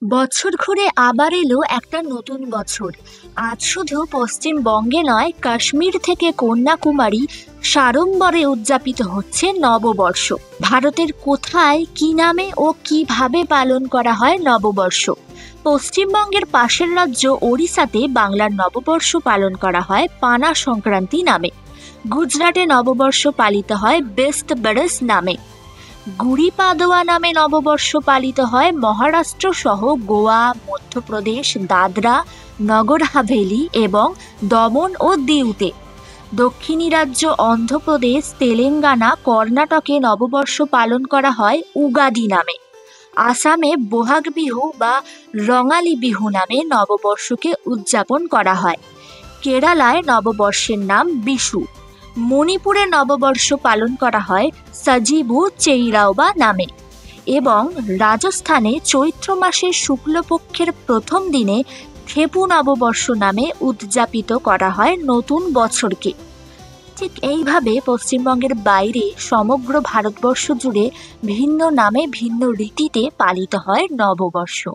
বছর ঘুরে আবার এলো একটা নতুন বছর। আজ শুধু পশ্চিমবঙ্গে নয়, কাশ্মীর থেকে কন্যাকুমারী সাড়ম্বরে উদযাপিত হচ্ছে নববর্ষ। ভারতের কোথায়, কি নামে ও কিভাবে পালন করা হয় নববর্ষ? পশ্চিমবঙ্গের পাশের রাজ্য ওড়িশাতে বাংলার নববর্ষ পালন করা হয় পানা সংক্রান্তি নামে। গুজরাটে নববর্ষ পালিত হয় বেস্ট বরস নামে। গুড়ি পাদোয়া নামে নববর্ষ পালিত হয় মহারাষ্ট্র সহ গোয়া, মধ্যপ্রদেশ, দাদরা, নগর হাভেলি এবং দমন ও দিউতে। দক্ষিণী রাজ্য অন্ধ্রপ্রদেশ, তেলেঙ্গানা, কর্ণাটকে নববর্ষ পালন করা হয় উগাদি নামে। আসামে বোহাগ বিহু বা রঙালী বিহু নামে নববর্ষকে উদযাপন করা হয়। কেরালায় নববর্ষের নাম বিশু। মণিপুরে নববর্ষ পালন করা হয় সাজিবু চেইরাওবা নামে এবং রাজস্থানে চৈত্র মাসের শুক্লপক্ষের প্রথম দিনে থেপু নববর্ষ নামে উদযাপিত করা হয় নতুন বছরকে। ঠিক এইভাবে পশ্চিমবঙ্গের বাইরে সমগ্র ভারতবর্ষ জুড়ে ভিন্ন নামে ভিন্ন রীতিতে পালিত হয় নববর্ষ।